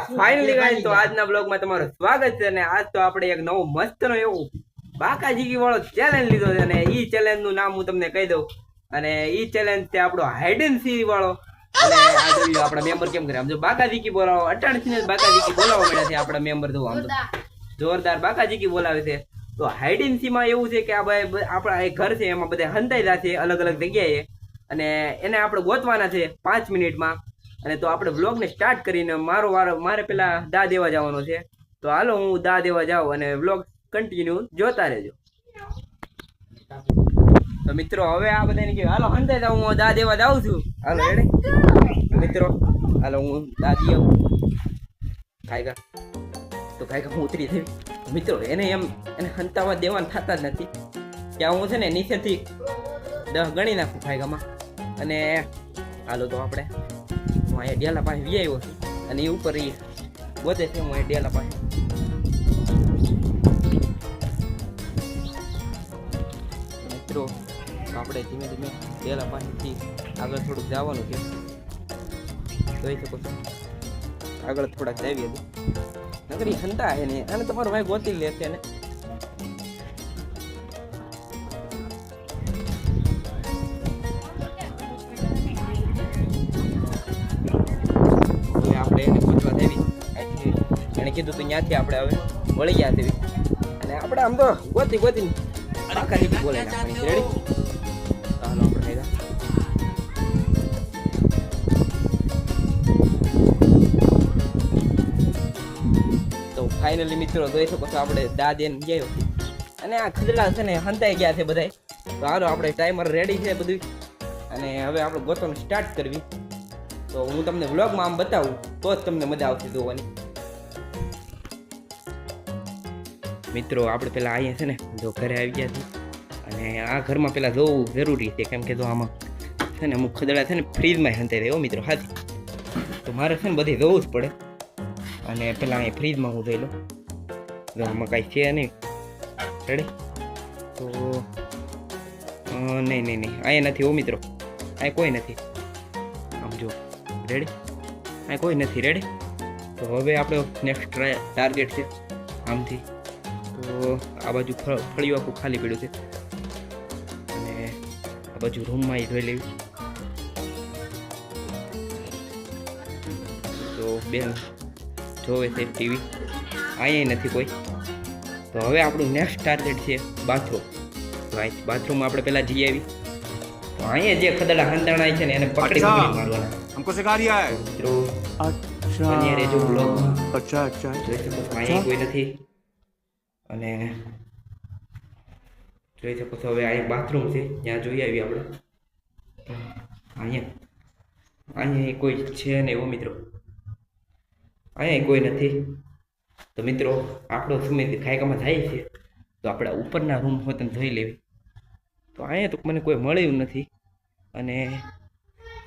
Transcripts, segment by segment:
Finally guys તો આજના બ્લોગમાં તમારું સ્વાગત છે અને આજ તો આપણે એક નવો મસ્તનો એવો બાકાજીકી વાળો ચેલેન્જ લીધો છે અને ઈ ચેલેન્જ નું નામ હું તમને કહી દઉં અને ઈ ચેલેન્જ છે આપણો હાઇડ એન્ડ સીક વાળો અને આ જોઈ આપણા મેમ્બર કેમ કરે આમ જો બાકાજીકી બોલાવો 88 ને બાકાજીકી બોલાવવા મળ્યા છે આપણા મેમ્બર તો આમ તો જોરદાર બાકાજીકી બોલાવે છે તો હાઇડ એન્ડ સીક માં એવું છે કે આ ભાઈ આપણા એક ઘર છે એમાં બધા હંતાઈ જશે અલગ અલગ જગ્યાએ અને એને આપણે ગોતવાના છે 5 મિનિટમાં અને તો આપણે વ્લોગ ને સ્ટાર્ટ કરીને મારે પેલા દા દેવા જવાનો છે તો હાલો હું દા દેવા જાઉં અને વ્લોગ કન્ટિન્યુ જોતા રહેજો તો મિત્રો હવે આ બધાને કે હાલો હંતે જાઉં હું દા દેવા જાઉં છું હાલો રેડી મિત્રો હાલો હું દા દી આવું ખાયગા તો ખાયગા હું ઉતરી થઈ મિત્રો એને હંતાવા દેવાના થતા જ નથી ત્યાં હું છે ને નીચેથી 10 ગણી નાખું ખાયગામાં અને હાલો તો આપણે હું અહીંયા ડેલા પાસે વી આવ્યો છું અને એ ઉપર એ ગોતે છે હું અહીંયા ડેલા પાસે મિત્રો આપણે ધીમે ધીમે ડેલા પાસેથી આગળ થોડુંક જવાનું છે જોઈ શકો છો આગળ થોડાક જાવી હતી નકરી હંતા છે ને અને તમારો ભાઈ ગોતી લે છે ને કીધું તો ત્યાંથી આપણે હવે વળી ગયા દેવી અને આપણે આમ તો ગોતી આખા દીધી બોલે નાખવાની રેડી હાલો આપણે તો ફાઇનલી મિત્રો જોઈ શકો છો આપણે દાદેને ગયો અને આ ખદડા છે ને હંતાઈ ગયા છે બધા તો હાલો આપણે ટાઈમર રેડી છે બધું અને હવે આપણે ગોતવાનું સ્ટાર્ટ કરવી તો હું તમને વ્લોગમાં આમ બતાવું તો જ તમને મજા આવશે જોવાની મિત્રો આપણે પેલા અહીંયા છે ને જો ઘરે આવી ગયા છીએ અને આ ઘરમાં પેલા જોવું જરૂરી છે કેમ કે જો આમાં છે ને અમુક ખદડા છે ને ફ્રીજમાં હંતાઈ રહે મિત્રો હાથી તો મારે છે ને બધે જોવું જ પડે અને પેલા અહીંયા ફ્રીજમાં હું જોઈ લઉં જો આમાં કાંઈ છે નહીં રેડી તો નહીં અહીંયા નથી ઓ મિત્રો અહીંયા કોઈ નથી આમ જો રેડી અહીંયા કોઈ નથી રેડી તો હવે આપણો નેક્સ્ટ ટાર્ગેટ છે આમથી તો આ બાજુ ફળિયું આખું ખાલી પડ્યું છે અને આ બાજુ રૂમમાં એ જોઈ લેવી તો બેન જોવે છે ટીવી અહીંયા નથી કોઈ તો હવે આપણું નેક્સ્ટ ટાર્ગેટ છે બાથરૂમ તો અહીં બાથરૂમમાં આપણે પહેલાં જઈ આવી તો અહીંયા જે ખદડા હંતાણા છે ને એને પકડી મારવાના हमको सिखा दिया है મિત્રો અહીંયા રેજો બ્લોગ અહીંયા કોઈ નથી અને જોઈ શકો છો હવે આ એક બાથરૂમ છે ત્યાં જોઈ આવી આપણે અહીંયા કોઈ છે નહીં એવો મિત્રો અહીંયા કોઈ નથી તો મિત્રો આપણો સમય ખાયકામાં જાય છે તો આપણે ઉપરના રૂમ હોતને જોઈ લેવી તો અહીંયા તો મને કોઈ મળ્યું નથી અને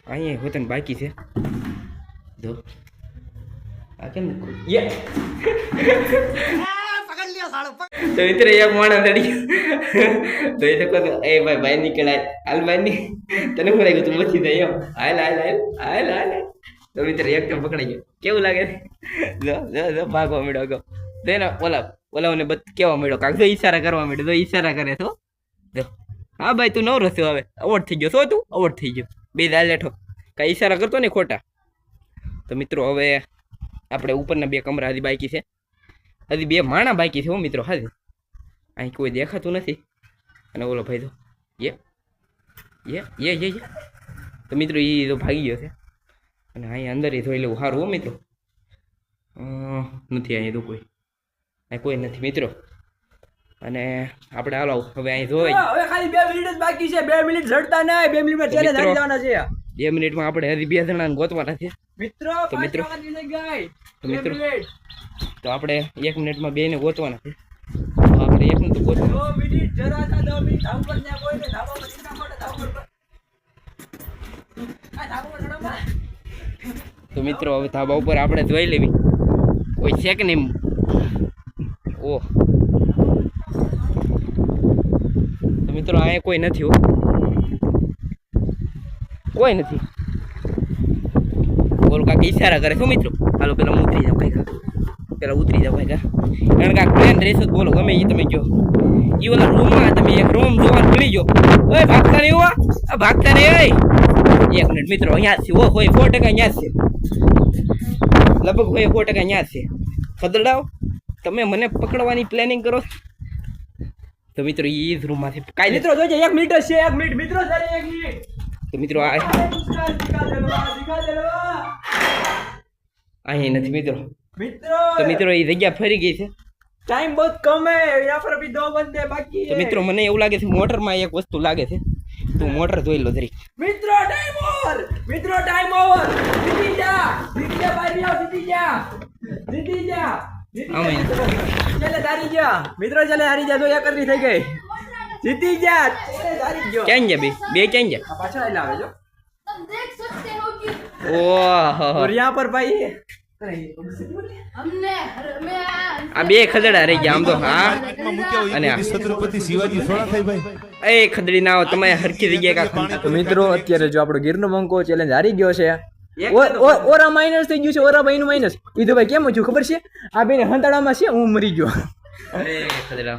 અહીંયા હોતને બાકી છે જો આ કેમ તો મિત્ર એક માણસ ચડી તો એ તો કહો એ ભાઈ નીકળાય હાલ ભાઈ ની તને શું લાગ્યું તું બચી જાય એમ હાલ તો મિત્ર એક તો પકડાઈ ગયો કેવું લાગે જો ભાગવા મળ્યો ગયો તો એને ઓલાઓને કેવા મળ્યો કાંક જો ઈશારા કરવા મળ્યો તો ઈશારા કરે તો જો હા ભાઈ તું નવરો થયો હવે અવોર્ડ થઈ ગયો તું અવોર્ડ થઈ ગયો બે દાલ લેઠો કાંઈ ઈશારા કરતો ને ખોટા તો મિત્રો હવે આપણે ઉપરના 2 કમરા હજી બાકી છે હજી 2 માણા બાકી છે હો મિત્રો હાજી અહીં કોઈ દેખાતું નથી અને ઓલો ભાઈ તો યે તો મિત્રો એ તો ભાગી ગયો છે અને અહીં અંદર એ જોઈ લેવું સારું હો મિત્રો નથી અહીં તો કોઈ નથી મિત્રો અને આપણે હાલો હવે અહીં જોવાય હવે ખાલી 2 મિનિટ જ બાકી છે 2 મિનિટ ઝડતા નહીં 2 મિનિટમાં ચેલેન્જ આવી જવાના છે 2 મિનિટમાં આપણે હજી 2 જણાને ગોતવાના છે મિત્રો તો મિત્રો તો આપણે 1 મિનિટમાં 2 ને ગોતવાના છે તો આપણે 1 ને તો ગોતવાનું 2 મિનિટ જરા હતા 2 મિનિટ ધામ પર ત્યાં કોઈ ને ધાબા પર સીધા માટે ધામ પર આ ધાબા પર ચડવા તો મિત્રો હવે ધાબા ઉપર આપણે જોઈ લેવી કોઈ છે કે નહીં ઓહ તો મિત્રો અહીંયા કોઈ નથી હો કોઈ નથી બોલ કાંઈક ઈશારા કરે શું મિત્રો હાલો પેલા હું ઉતરી જાઉં ભાઈ પેલા ઉતરી જાવ ભાઈ કારણ કે આ પ્લેન રેસ જ બોલો ગમે એ તમે જો એ ઓલા રૂમમાં તમે એક રૂમ જોવાનું ભૂલી જો ઓય ભાગતા નહીં હોવા આ ભાગતા નહીં ઓય એક મિનિટ મિત્રો અહીંયા છે ઓ હોય 100% અહીંયા જ છે લગભગ હોય 100% અહીંયા જ છે ખદડાવ તમે મને પકડવાની પ્લાનિંગ કરો તો મિત્રો એ જ રૂમમાંથી કાંઈ મિત્રો જોજે 1 મિનિટ જ છે 1 મિનિટ મિત્રો સર 1 મિનિટ તો મિત્રો આ અહીં નથી મિત્રો મિત્રો તો મિત્રો એ જગ્યા ફરી ગઈ છે टाइम बहुत कम है यहाँ पर अभी 2 बंदे बाकी તો है મિત્રો મને એવું લાગે છે મોટરમાં એક વસ્તુ લાગે છે તું મોટર જોઈ લો જરી मित्रों टाइम ओवर जीती जा बारी आओ जीती जा आमें। चले हारी जा मित्रों चले हारी जा तो या करनी થઈ ગઈ જીતી જા ચલે હારી ગયો ક્યાં ગયા બે ક્યાં ગયા આ પાછા આલા આવે જો तुम देख सकते हो कि ઓહો और यहाँ पर भाई हमने આ બે ખદડા રહી ગયા આમ તો હા અને આ છત્રપતિ શિવાજી થોડા થાય ભાઈ એ ખદડી ના આવો તમે હરખી જગ્યાએ કાંઈ તો મિત્રો અત્યારે જો આપણો ગીરનો બંકો ચેલેન્જ હારી ગયો છે એક ઓરા માઇનસ થઈ ગયું છે ઓરા ભાઈ નું માઇનસ કીધું ભાઈ કેમ થયું ખબર છે આ બેને હંતાડામાં છે હું મરી ગયો અરે ખદડા